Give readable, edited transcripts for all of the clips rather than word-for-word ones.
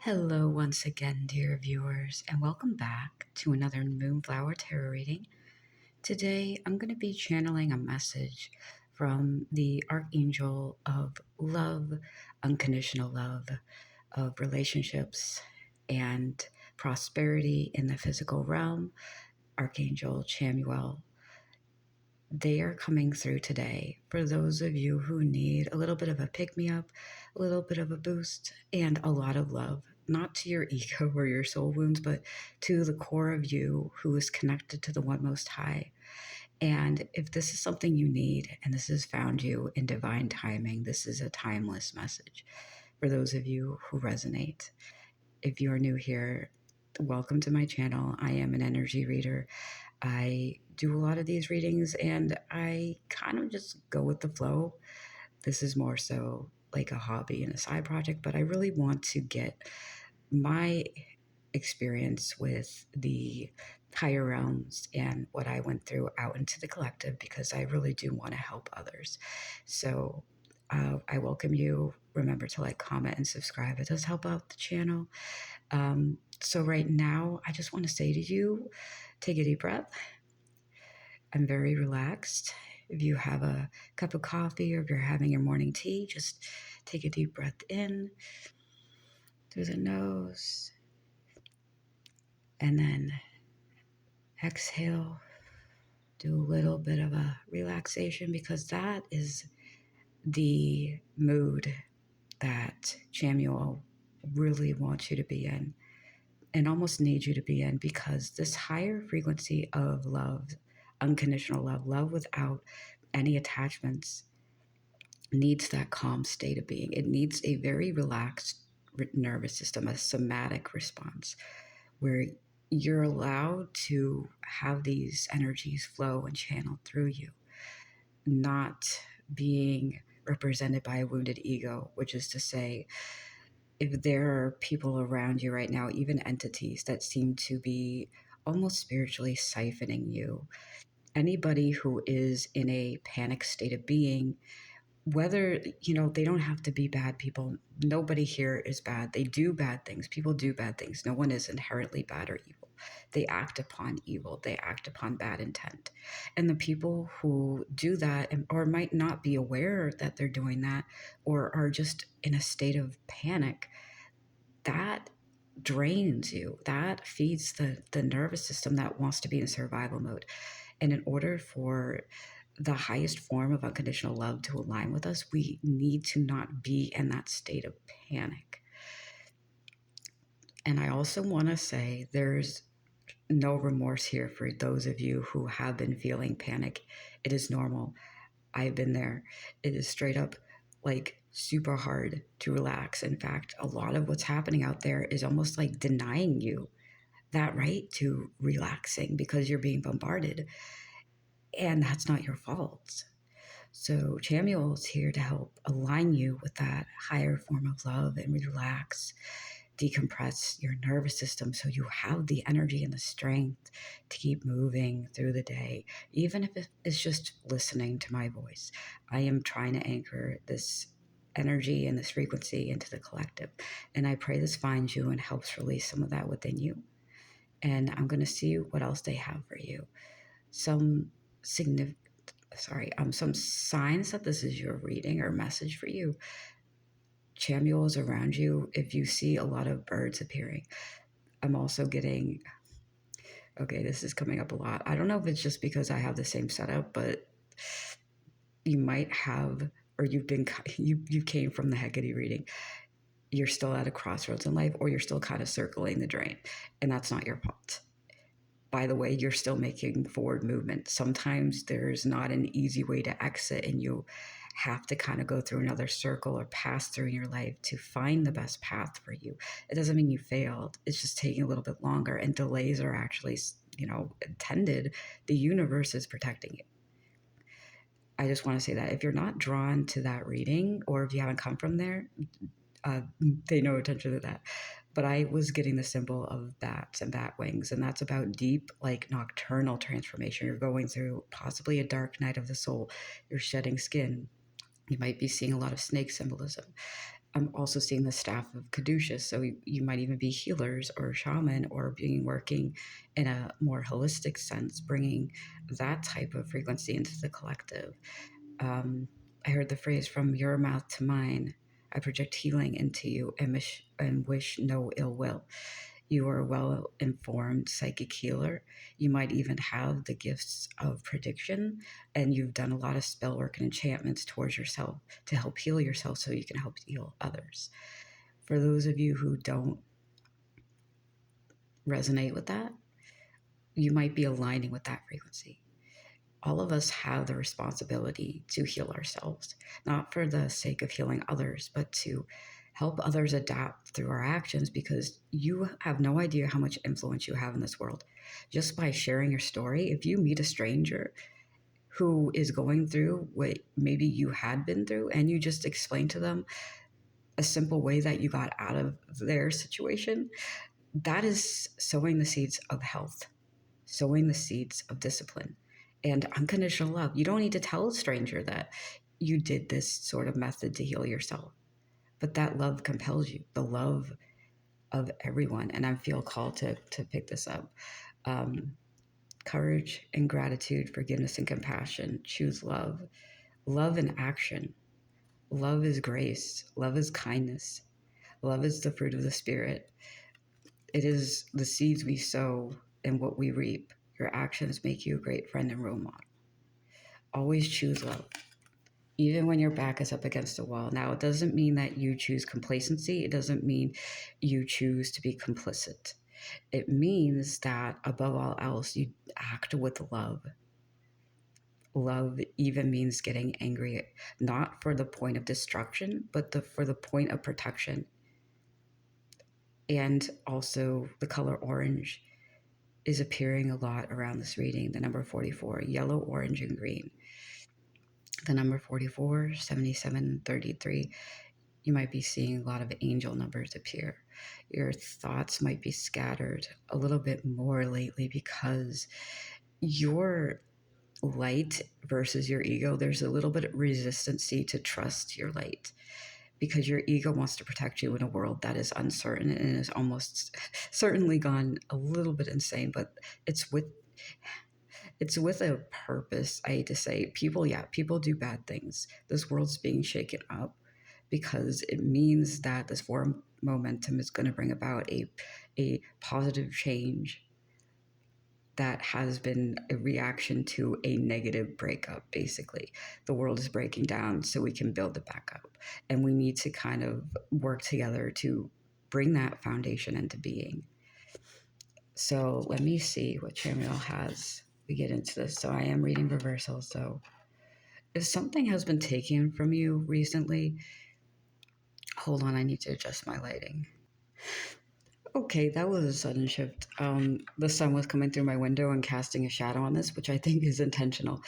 Hello, once again, dear viewers, and welcome back to another Moonflower Tarot reading. Today, I'm going to be channeling a message from the Archangel of love, unconditional love, of relationships, and prosperity in the physical realm, Archangel Chamuel. They are coming through today for those of you who need a little bit of a pick-me-up, a little bit of a boost, and a lot of love, not to your ego or your soul wounds, but to the core of you who is connected to the One Most High. And if this is something you need, and this has found you in divine timing, this is a timeless message for those of you who resonate. If you are new here, welcome to my channel. I am an energy reader. I do a lot of these readings and I kind of just go with the flow. This is more so like a hobby and a side project, but I really want to get my experience with the higher realms and what I went through out into the collective because I really do want to help others. So I welcome you. Remember to like, comment, and subscribe. It does help out the channel. So right now, I just want to say to you, take a deep breath. I'm very relaxed. If you have a cup of coffee or if you're having your morning tea, just take a deep breath in through the nose and then exhale. Do a little bit of a relaxation because that is the mood that Chamuel really wants you to be in and almost needs you to be in, because this higher frequency of love, unconditional love, love without any attachments, needs that calm state of being. It needs a very relaxed nervous system, a somatic response where you're allowed to have these energies flow and channel through you, not being represented by a wounded ego, which is to say, if there are people around you right now, even entities that seem to be almost spiritually siphoning you, anybody who is in a panic state of being, whether, they don't have to be bad people. Nobody here is bad. They do bad things. People do bad things. No one is inherently bad or evil. They act upon evil. They act upon bad intent. And the people who do that or might not be aware that they're doing that or are just in a state of panic, that drains you. That feeds the nervous system that wants to be in survival mode. And in order for the highest form of unconditional love to align with us, we need to not be in that state of panic. And I also want to say there's no remorse here for those of you who have been feeling panic. It is normal. I've been there. It is straight up like super hard to relax. In fact, a lot of what's happening out there is almost like denying you that right to relaxing because you're being bombarded. And that's not your fault. So Chamuel is here to help align you with that higher form of love and relax, decompress your nervous system so you have the energy and the strength to keep moving through the day, even if it's just listening to my voice. I am trying to anchor this energy and this frequency into the collective. And I pray this finds you and helps release some of that within you. And I'm going to see what else they have for you. Some signs that this is your reading or message for you. Chamuel is around you if you see a lot of birds appearing. I'm also getting, okay, this is coming up a lot. I don't know if it's just because I have the same setup, but you might have, or you came from the Hecate reading. You're still at a crossroads in life, or you're still kind of circling the drain, and that's not your fault. By the way, you're still making forward movement. Sometimes there's not an easy way to exit, and you have to kind of go through another circle or pass through in your life to find the best path for you. It doesn't mean you failed. It's just taking a little bit longer, and delays are actually, intended. The universe is protecting you. I just want to say that if you're not drawn to that reading, or if you haven't come from there, pay no attention to that. But I was getting the symbol of bats and bat wings, and that's about deep, like nocturnal transformation. You're going through possibly a dark night of the soul. You're shedding skin. You might be seeing a lot of snake symbolism. I'm also seeing the staff of caduceus, so you might even be healers or shaman or being working in a more holistic sense, bringing that type of frequency into the collective. I heard the phrase from your mouth to mine. I project healing into you and wish no ill will. You are a well informed psychic healer. You might even have the gifts of prediction, and you've done a lot of spell work and enchantments towards yourself to help heal yourself so you can help heal others. For those of you who don't resonate with that, you might be aligning with that frequency. All of us have the responsibility to heal ourselves, not for the sake of healing others, but to help others adapt through our actions, because you have no idea how much influence you have in this world. Just by sharing your story, if you meet a stranger who is going through what maybe you had been through and you just explain to them a simple way that you got out of their situation, that is sowing the seeds of health, sowing the seeds of discipline and unconditional love. You don't need to tell a stranger that you did this sort of method to heal yourself, but that love compels you, the love of everyone. And I feel called to pick this up. Courage and gratitude, forgiveness and compassion. Choose love. Love in action. Love is grace. Love is kindness. Love is the fruit of the Spirit. It is the seeds we sow and what we reap. Your actions make you a great friend and role model. Always choose love, even when your back is up against a wall. Now, it doesn't mean that you choose complacency. It doesn't mean you choose to be complicit. It means that above all else, you act with love. Love even means getting angry, not for the point of destruction, but for the point of protection. And also, the color orange is appearing a lot around this reading. The number 44, yellow, orange, and green. The number 44, 77, 33. You might be seeing a lot of angel numbers appear. Your thoughts might be scattered a little bit more lately because your light versus your ego, there's a little bit of resistancy to trust your light because your ego wants to protect you in a world that is uncertain and is almost certainly gone a little bit insane, but it's with a purpose. I hate to say, people do bad things. This world's being shaken up because it means that this forward momentum is going to bring about a positive change that has been a reaction to a negative breakup. Basically, the world is breaking down so we can build it back up, and we need to kind of work together to bring that foundation into being. So let me see what Chamuel has. We get into this. So I am reading reversal. So if something has been taken from you recently, hold on, I need to adjust my lighting. Okay, that was a sudden shift. The sun was coming through my window and casting a shadow on this, which I think is intentional.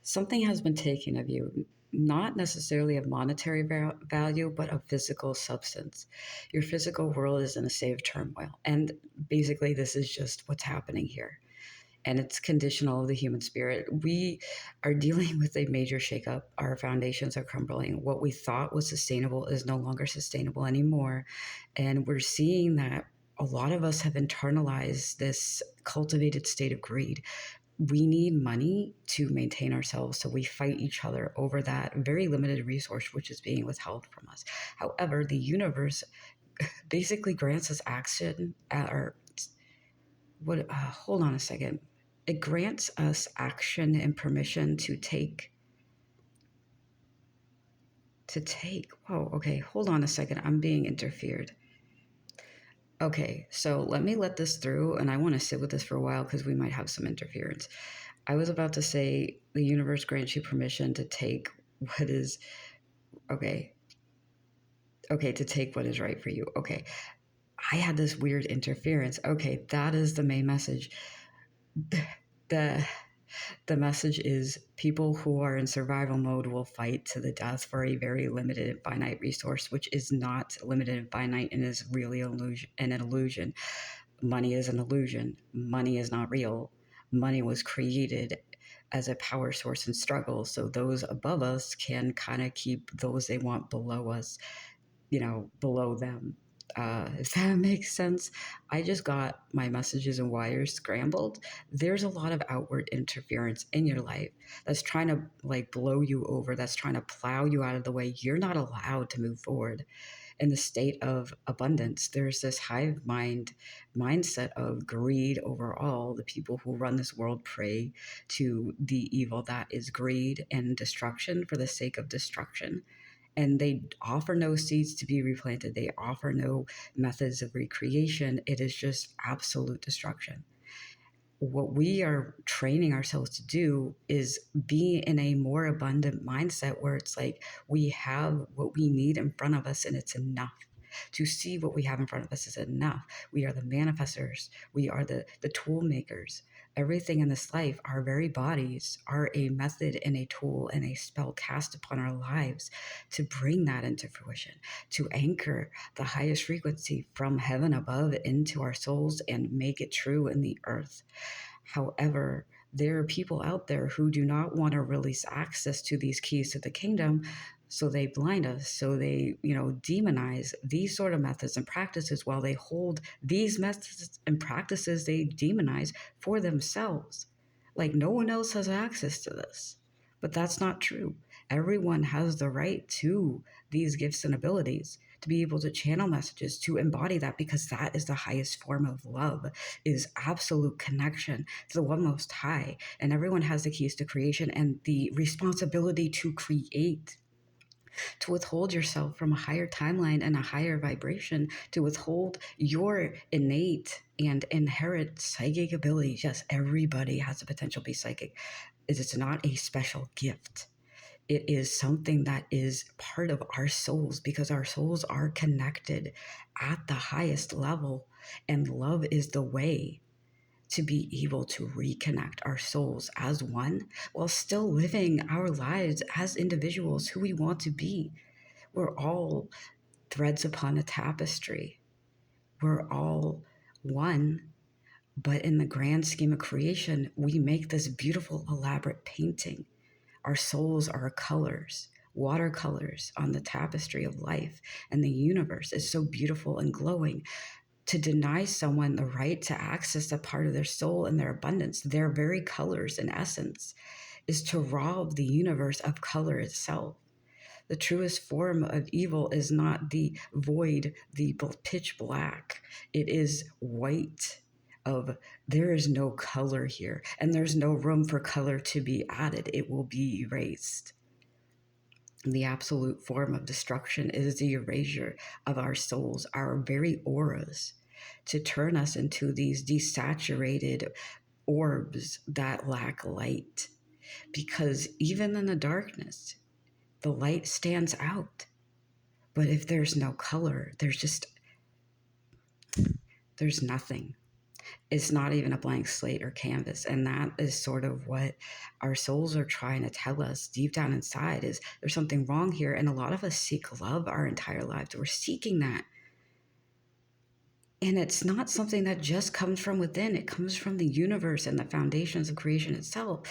Something has been taken of you, not necessarily of monetary value, but of physical substance. Your physical world is in a state of turmoil. And basically, this is just what's happening here. And it's conditional of the human spirit. We are dealing with a major shakeup. Our foundations are crumbling. What we thought was sustainable is no longer sustainable anymore. And we're seeing that a lot of us have internalized this cultivated state of greed. We need money to maintain ourselves, so we fight each other over that very limited resource which is being withheld from us. However, the universe basically grants us action or what hold on a second. It grants us action and permission to take. Whoa, okay, hold on a second. I'm being interfered. Okay, so let me let this through, and I want to sit with this for a while because we might have some interference. I was about to say the universe grants you permission to take what is okay. Okay, to take what is right for you. Okay. I had this weird interference. Okay, that is the main message. The the message is people who are in survival mode will fight to the death for a very limited and finite resource, which is not limited and finite and is really an illusion. Money is an illusion. Money is not real. Money was created as a power source in struggle, so those above us can kind of keep those they want below us. below them. If that makes sense. I just got my messages and wires scrambled. There's a lot of outward interference in your life that's trying to like blow you over, that's trying to plow you out of the way. You're not allowed to move forward in the state of abundance. There's this hive mind mindset of greed overall. The people who run this world prey to the evil that is greed and destruction for the sake of destruction. And they offer no seeds to be replanted. They offer no methods of recreation. It is just absolute destruction. What we are training ourselves to do is be in a more abundant mindset where it's like we have what we need in front of us and it's enough. To see what we have in front of us is enough. We are the manifestors. We are the tool makers. Everything in this life, our very bodies, are a method and a tool and a spell cast upon our lives to bring that into fruition, to anchor the highest frequency from heaven above into our souls and make it true in the earth. However, there are people out there who do not want to release access to these keys to the kingdom. So they blind us. So they, demonize these sort of methods and practices while they hold these methods and practices they demonize for themselves. Like no one else has access to this. But that's not true. Everyone has the right to these gifts and abilities to be able to channel messages, to embody that, because that is the highest form of love, is absolute connection to the one most high. And everyone has the keys to creation and the responsibility to create, to withhold yourself from a higher timeline and a higher vibration, to withhold your innate and inherent psychic abilities. Yes, everybody has the potential to be psychic. It's not a special gift. It is something that is part of our souls, because our souls are connected at the highest level, and love is the way to be able to reconnect our souls as one while still living our lives as individuals who we want to be. We're all threads upon a tapestry. We're all one, but in the grand scheme of creation, we make this beautiful, elaborate painting. Our souls are colors, watercolors on the tapestry of life, and the universe is so beautiful and glowing. To deny someone the right to access a part of their soul and their abundance, their very colors in essence, is to rob the universe of color itself. The truest form of evil is not the void, the pitch black. It is white. Of there is no color here, and there's no room for color to be added. It will be erased. The absolute form of destruction is the erasure of our souls, our very auras, to turn us into these desaturated orbs that lack light. Because even in the darkness, the light stands out. But if there's no color, there's nothing. It's not even a blank slate or canvas. And that is sort of what our souls are trying to tell us deep down inside, is there's something wrong here. And a lot of us seek love our entire lives. We're seeking that. And it's not something that just comes from within. It comes from the universe and the foundations of creation itself.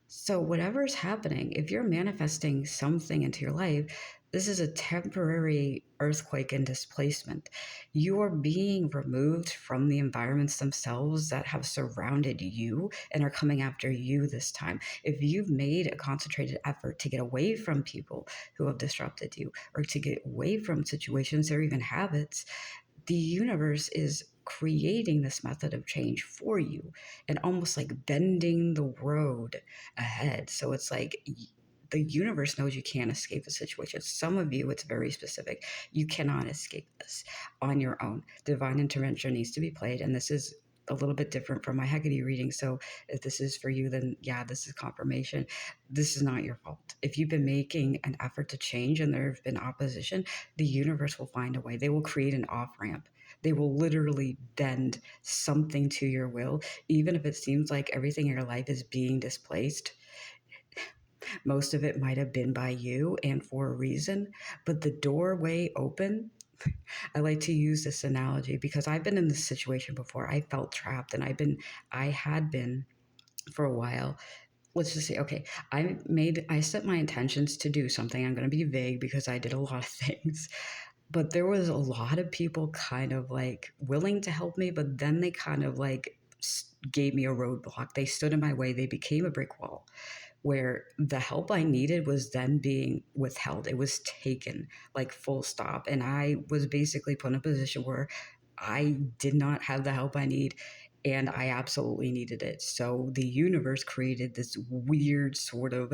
So whatever is happening, if you're manifesting something into your life, this is a temporary earthquake and displacement. You are being removed from the environments themselves that have surrounded you and are coming after you this time. If you've made a concentrated effort to get away from people who have disrupted you, or to get away from situations or even habits, the universe is creating this method of change for you and almost like bending the road ahead. So it's like the universe knows you can't escape the situation. Some of you, it's very specific. You cannot escape this on your own. Divine intervention needs to be played. And this is a little bit different from my Hecate reading. So if this is for you, then yeah, this is confirmation. This is not your fault. If you've been making an effort to change and there have been opposition, the universe will find a way. They will create an off ramp. They will literally bend something to your will, even if it seems like everything in your life is being displaced. Most of it might have been by you and for a reason, but the doorway open. I like to use this analogy because I've been in this situation before. I felt trapped, and I had been for a while. Let's just say, okay, I set my intentions to do something. I'm going to be vague because I did a lot of things. But there was a lot of people kind of like willing to help me, but then they kind of like gave me a roadblock. They stood in my way. They became a brick wall where the help I needed was then being withheld. It was taken, like full stop. And I was basically put in a position where I did not have the help I need, and I absolutely needed it. So the universe created this weird sort of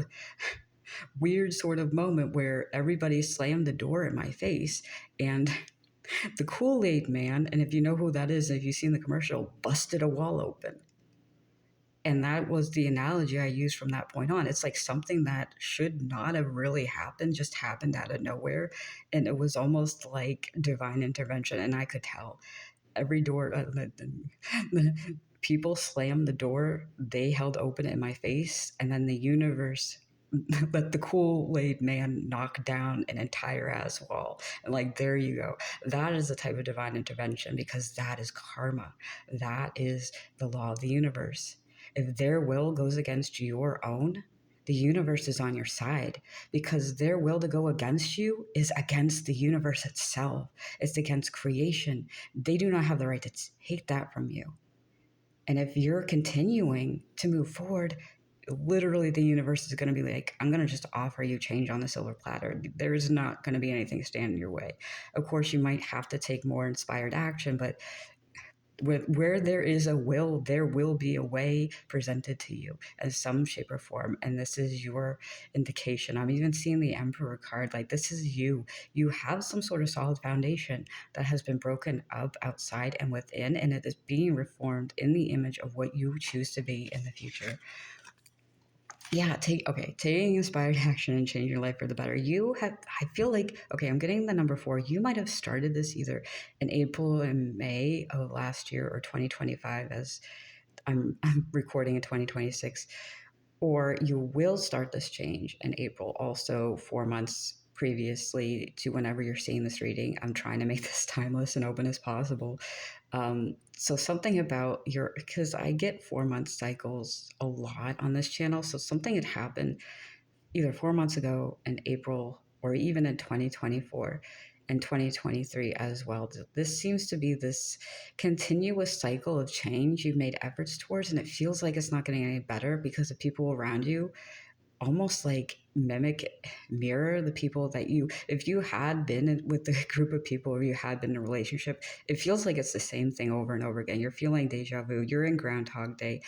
moment where everybody slammed the door in my face, and the Kool-Aid man, and if you know who that is, if you've seen the commercial, busted a wall open. And that was the analogy I used from that point on. It's like something that should not have really happened just happened out of nowhere. And it was almost like divine intervention. And I could tell every door, the people slammed the door, they held open in my face. And then the universe let the Kool-Aid man knock down an entire ass wall. And like, there you go. That is a type of divine intervention because that is karma. That is the law of the universe. If their will goes against your own, the universe is on your side because their will to go against you is against the universe itself. It's against creation. They do not have the right to take that from you. And if you're continuing to move forward, literally the universe is going to be like, I'm going to just offer you change on the silver platter. There's not going to be anything standing in your way. Of course, you might have to take more inspired action, but where there is a will, there will be a way presented to you as some shape or form. And this is your indication. I'm even seeing the Emperor card. Like, this is you. You have some sort of solid foundation that has been broken up outside and within, and it is being reformed in the image of what you choose to be in the future. Yeah, taking inspired action and changing your life for the better. I feel like, okay, I'm getting the number 4. You might have started this either in April and May of last year or 2025, as I'm recording in 2026, or you will start this change in April, also 4 months previously to whenever you're seeing this reading. I'm trying to make this timeless and open as possible. So something about because I get 4 month cycles a lot on this channel. So something had happened either 4 months ago in April or even in 2024 and 2023 as well. This seems to be this continuous cycle of change you've made efforts towards, and it feels like it's not getting any better because the people around you almost like mirror the people that if you had been with a group of people or you had been in a relationship, it feels like it's the same thing over and over again. You're feeling deja vu. You're in Groundhog Day.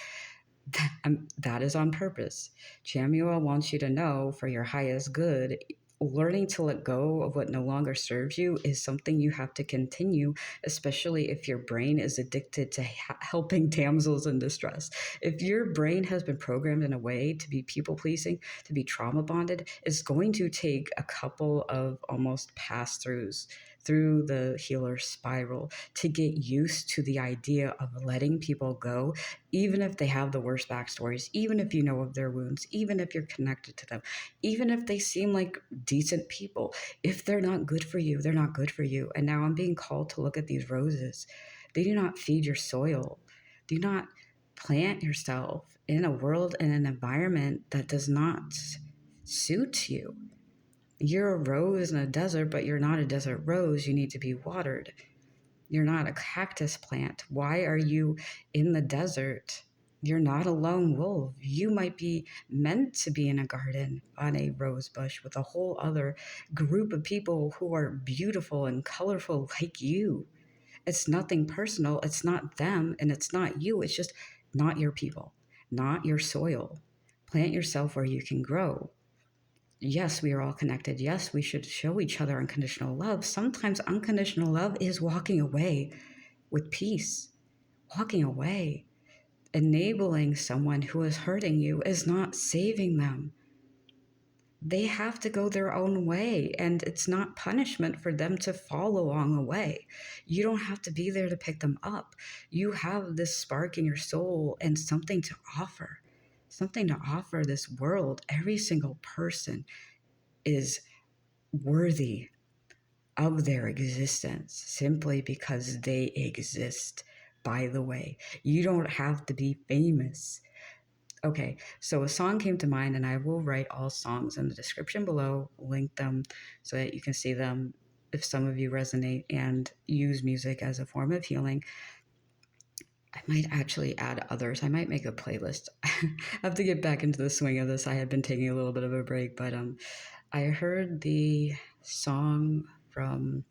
That is on purpose. Chamuel wants you to know for your highest good, learning to let go of what no longer serves you is something you have to continue, especially if your brain is addicted to helping damsels in distress. If your brain has been programmed in a way to be people pleasing, to be trauma bonded, it's going to take a couple of almost pass throughs through the healer spiral to get used to the idea of letting people go, even if they have the worst backstories, even if you know of their wounds, even if you're connected to them, even if they seem like decent people. If they're not good for you, they're not good for you. And now I'm being called to look at these roses. They do not feed your soil. Do not plant yourself in a world and an environment that does not suit you. You're a rose in a desert, but you're not a desert rose. You need to be watered. You're not a cactus plant. Why are you in the desert? You're not a lone wolf. You might be meant to be in a garden on a rose bush with a whole other group of people who are beautiful and colorful like you. It's nothing personal. It's not them and it's not you. It's just not your people, not your soil. Plant yourself where you can grow. Yes, we are all connected. Yes, we should show each other unconditional love. Sometimes unconditional love is walking away with peace, walking away. Enabling someone who is hurting you is not saving them. They have to go their own way, and it's not punishment for them to fall along the way. You don't have to be there to pick them up. You have this spark in your soul and something to offer this world. Every single person is worthy of their existence simply because they exist. By the way, you don't have to be famous. Okay, so a song came to mind, and I will write all songs in the description below, link them so that you can see them if some of you resonate and use music as a form of healing, I might actually add others. I might make a playlist. I have to get back into the swing of this. I have been taking a little bit of a break, but I heard the song from,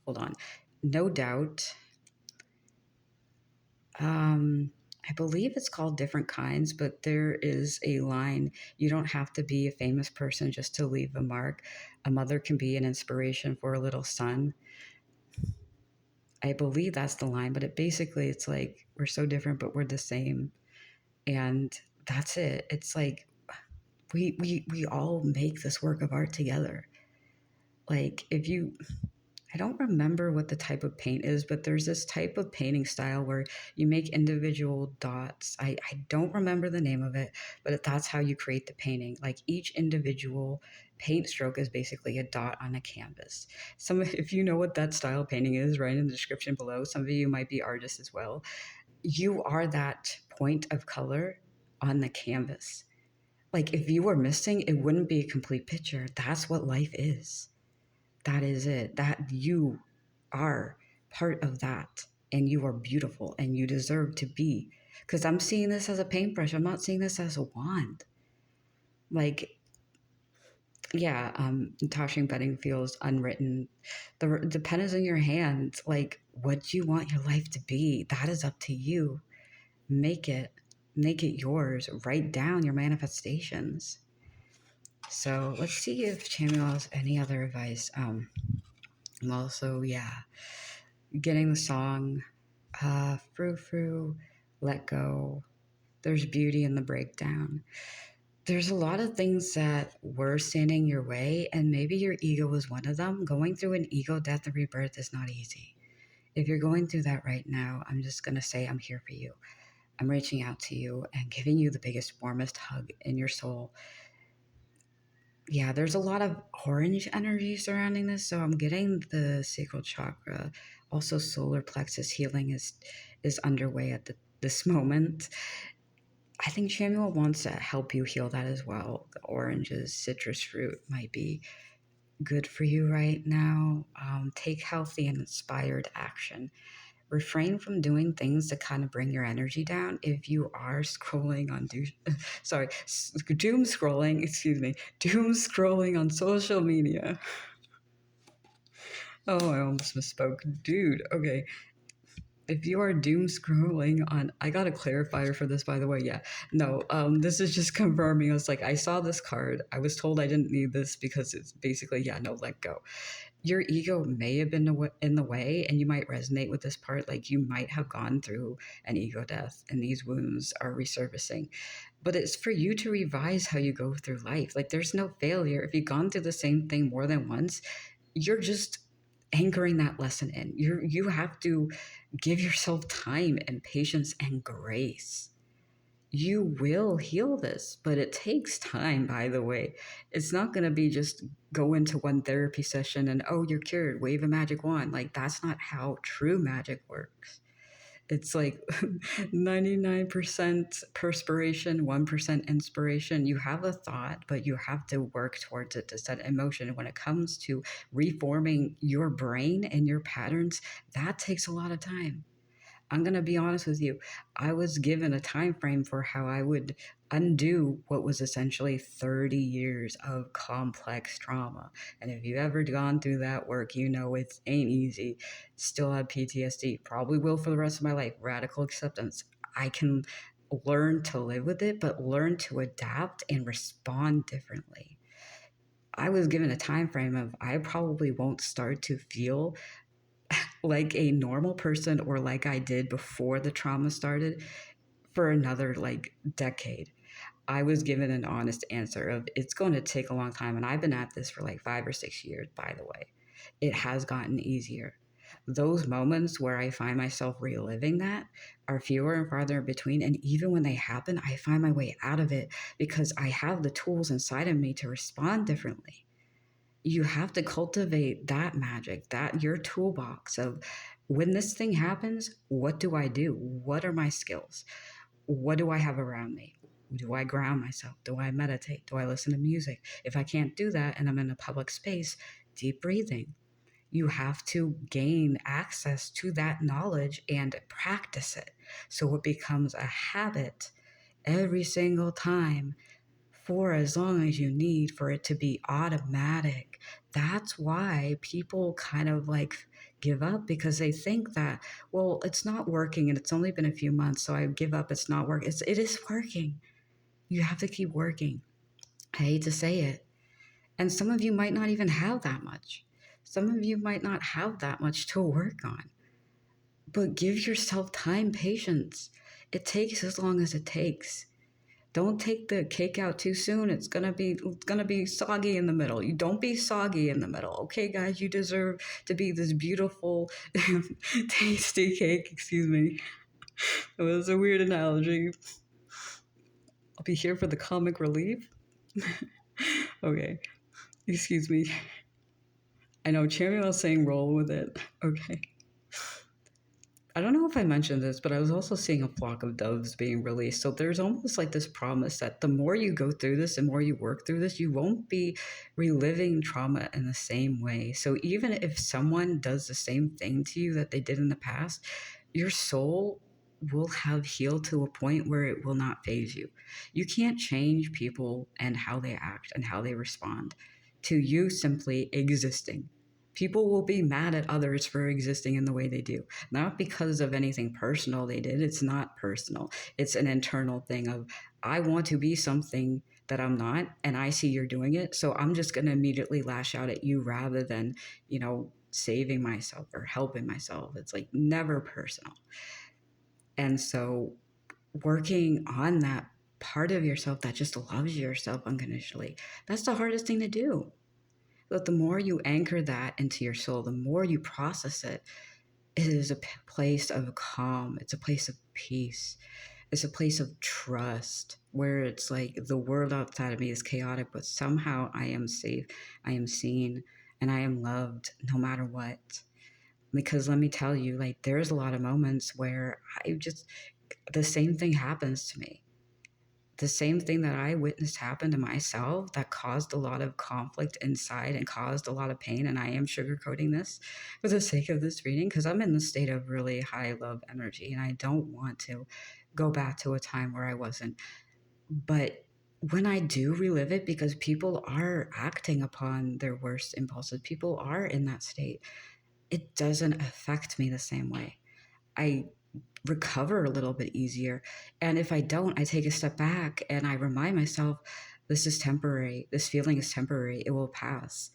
hold on, No Doubt. I believe it's called Different Kinds, but there is a line: you don't have to be a famous person just to leave a mark. A mother can be an inspiration for a little son. I believe that's the line, but basically it's like we're so different, but we're the same. And that's it. It's like we all make this work of art together. Like if you, I don't remember what the type of paint is, but there's this type of painting style where you make individual dots. I don't remember the name of it, but that's how you create the painting. Like each individual paint stroke is basically a dot on a canvas. If you know what that style of painting is, write in the description below. Some of you might be artists as well. You are that point of color on the canvas. Like if you were missing, it wouldn't be a complete picture. That's what life is. That is it. That you are part of that, and you are beautiful and you deserve to be. Because I'm seeing this as a paintbrush. I'm not seeing this as a wand. Like, yeah, Toshing Betting feels unwritten. The pen is in your hand. Like, what do you want your life to be? That is up to you. Make it. Make it yours. Write down your manifestations. So let's see if Chamuel has any other advice. I'm also, yeah, getting the song Frou Frou, Let Go. There's beauty in the breakdown. There's a lot of things that were standing your way, and maybe your ego was one of them. Going through an ego death and rebirth is not easy. If you're going through that right now, I'm just going to say I'm here for you. I'm reaching out to you and giving you the biggest, warmest hug in your soul. Yeah, there's a lot of orange energy surrounding this, so I'm getting the sacral chakra. Also, solar plexus healing is underway at this moment. I think Chamuel wants to help you heal that as well. The oranges, citrus fruit might be good for you right now. Take healthy and inspired action. Refrain from doing things that kind of bring your energy down. If you are scrolling on doom scrolling, excuse me, doom scrolling on social media. Oh, I almost misspoke. Dude, okay. If you are doom scrolling on, I got a clarifier for this, by the way. Yeah, no, this is just confirming. I was like, I saw this card. I was told I didn't need this because it's basically, yeah, no, let go. Your ego may have been in the way, and you might resonate with this part. Like you might have gone through an ego death and these wounds are resurfacing, but it's for you to revise how you go through life. Like there's no failure. If you've gone through the same thing more than once, you're just anchoring that lesson in. You have to give yourself time and patience and grace. You will heal this, but it takes time, by the way. It's not going to be just go into one therapy session and, oh, you're cured, wave a magic wand. Like, that's not how true magic works. It's like 99% perspiration, 1% inspiration. You have a thought, but you have to work towards it to set in motion. When it comes to reforming your brain and your patterns, that takes a lot of time. I'm going to be honest with you. I was given a time frame for how I would undo what was essentially 30 years of complex trauma. And if you've ever gone through that work, you know it ain't easy. Still have PTSD. Probably will for the rest of my life. Radical acceptance. I can learn to live with it, but learn to adapt and respond differently. I was given a time frame of I probably won't start to feel like a normal person or like I did before the trauma started for another like decade. I was given an honest answer of it's going to take a long time. And I've been at this for like 5 or 6 years, by the way. It has gotten easier. Those moments where I find myself reliving that are fewer and farther in between. And even when they happen, I find my way out of it because I have the tools inside of me to respond differently. You have to cultivate that magic, that your toolbox of when this thing happens, what do I do? What are my skills? What do I have around me? Do I ground myself? Do I meditate? Do I listen to music? If I can't do that and I'm in a public space, deep breathing. You have to gain access to that knowledge and practice it so it becomes a habit every single time for as long as you need for it to be automatic. That's why people kind of like give up, because they think that, well, it's not working and it's only been a few months, so I give up. It's not working. It is working. You have to keep working. I hate to say it. And some of you might not even have that much. Some of you might not have that much to work on. But give yourself time, patience. It takes as long as it takes. Don't take the cake out too soon. It's gonna be soggy in the middle. You don't be soggy in the middle. Okay, guys, you deserve to be this beautiful, tasty cake. Excuse me. It was a weird analogy. I'll be here for the comic relief. Okay. Excuse me. I know Chamuel was saying roll with it. Okay. I don't know if I mentioned this, but I was also seeing a flock of doves being released. So there's almost like this promise that the more you go through this, the more you work through this, you won't be reliving trauma in the same way. So even if someone does the same thing to you that they did in the past, your soul will have healed to a point where it will not faze you. You can't change people and how they act and how they respond to you simply existing. People will be mad at others for existing in the way they do, not because of anything personal they did. It's not personal. It's an internal thing of, I want to be something that I'm not, and I see you're doing it. So I'm just going to immediately lash out at you rather than, saving myself or helping myself. It's like never personal. And so working on that part of yourself that just loves yourself unconditionally, that's the hardest thing to do. But the more you anchor that into your soul, the more you process it, it is a place of calm. It's a place of peace. It's a place of trust where it's like the world outside of me is chaotic, but somehow I am safe, I am seen, and I am loved no matter what. Because let me tell you, like, there's a lot of moments where the same thing happens to me. The same thing that I witnessed happen to myself that caused a lot of conflict inside and caused a lot of pain. And I am sugarcoating this for the sake of this reading because I'm in the state of really high love energy and I don't want to go back to a time where I wasn't. But when I do relive it, because people are acting upon their worst impulses, people are in that state, it doesn't affect me the same way. I recover a little bit easier. And if I don't, I take a step back and I remind myself, this is temporary. This feeling is temporary. It will pass.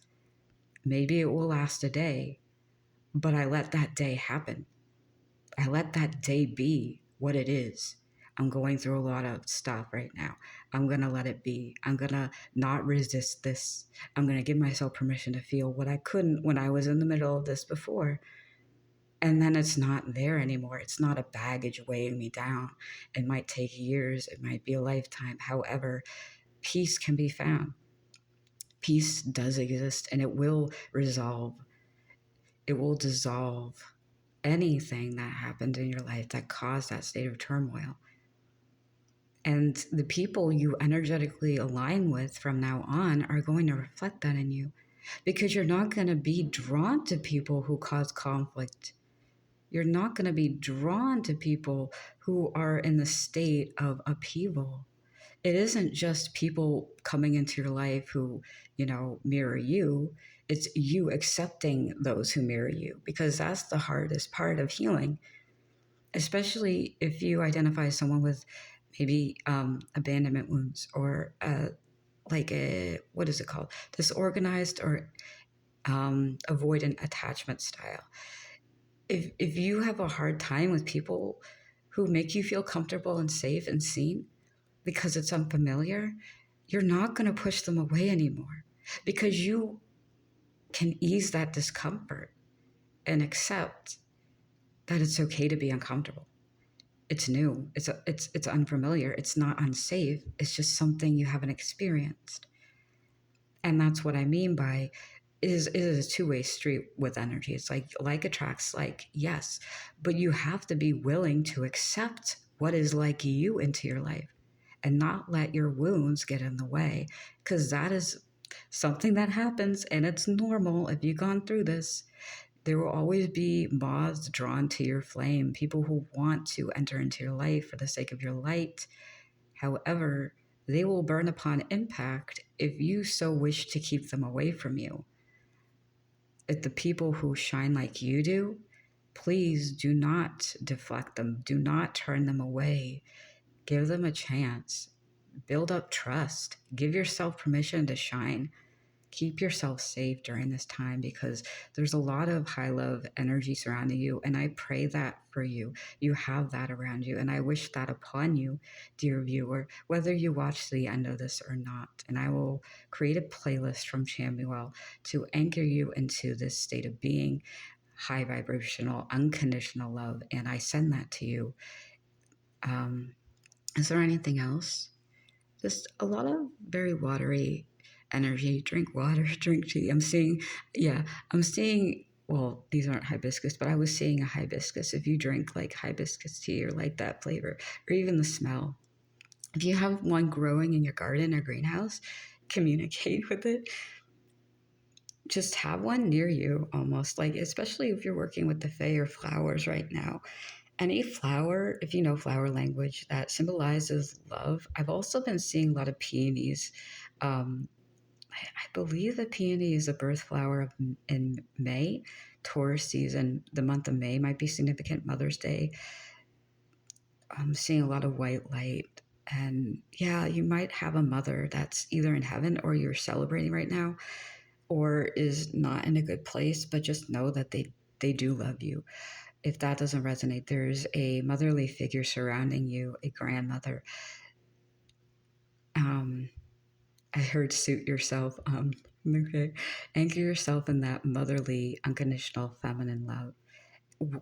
Maybe it will last a day, but I let that day happen. I let that day be what it is. I'm going through a lot of stuff right now. I'm going to let it be. I'm going to not resist this. I'm going to give myself permission to feel what I couldn't when I was in the middle of this before. And then it's not there anymore. It's not a baggage weighing me down. It might take years. It might be a lifetime. However, peace can be found. Peace does exist and it will resolve. It will dissolve anything that happened in your life that caused that state of turmoil. And the people you energetically align with from now on are going to reflect that in you, because you're not going to be drawn to people who cause conflict. You're not going to be drawn to people who are in the state of upheaval. It isn't just people coming into your life who, mirror you. It's you accepting those who mirror you, because that's the hardest part of healing, especially if you identify someone with maybe abandonment wounds or what is it called? Disorganized or avoidant attachment style. If you have a hard time with people who make you feel comfortable and safe and seen because it's unfamiliar, you're not going to push them away anymore, because you can ease that discomfort and accept that it's okay to be uncomfortable. It's new. It's unfamiliar. It's not unsafe. It's just something you haven't experienced. And that's what I mean by it is a two-way street with energy. It's like attracts like, yes, but you have to be willing to accept what is like you into your life and not let your wounds get in the way, because that is something that happens and it's normal if you've gone through this. There will always be moths drawn to your flame, people who want to enter into your life for the sake of your light. However, they will burn upon impact if you so wish to keep them away from you. If the people who shine like you do, please do not deflect them. Do not turn them away. Give them a chance. Build up trust. Give yourself permission to shine. Keep yourself safe during this time, because there's a lot of high love energy surrounding you. And I pray that for you. You have that around you. And I wish that upon you, dear viewer, whether you watch the end of this or not. And I will create a playlist from Chamuel to anchor you into this state of being, high vibrational, unconditional love. And I send that to you. Is there anything else? Just a lot of very watery energy. Drink water, drink tea. I'm seeing, well, these aren't hibiscus, but I was seeing a hibiscus. If you drink like hibiscus tea or like that flavor, or even the smell, if you have one growing in your garden or greenhouse, communicate with it. Just have one near you, almost like, especially if you're working with the fae or flowers right now. Any flower, if you know flower language, that symbolizes love. I've also been seeing a lot of peonies. I believe the peony is a birth flower in May, Taurus season. The month of May might be significant, Mother's Day. I'm seeing a lot of white light. And yeah, you might have a mother that's either in heaven or you're celebrating right now, or is not in a good place, but just know that they do love you. If that doesn't resonate, there's a motherly figure surrounding you, a grandmother. I heard suit yourself. Okay. Anchor yourself in that motherly, unconditional, feminine love.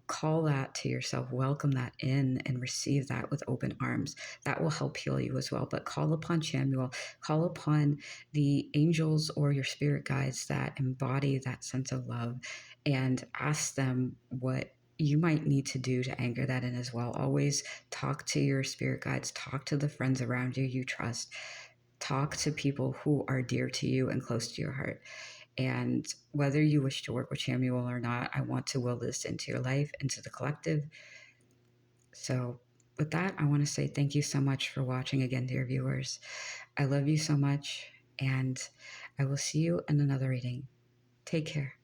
Call that to yourself, welcome that in, and receive that with open arms. That will help heal you as well. But call upon Chamuel, call upon the angels or your spirit guides that embody that sense of love, and ask them what you might need to do to anchor that in as well. Always talk to your spirit guides, talk to the friends around you you trust, talk to people who are dear to you and close to your heart. And whether you wish to work with Chamuel or not, I want to will this into your life, into the collective. So with that, I want to say thank you so much for watching again, dear viewers. I love you so much, and I will see you in another reading. Take care.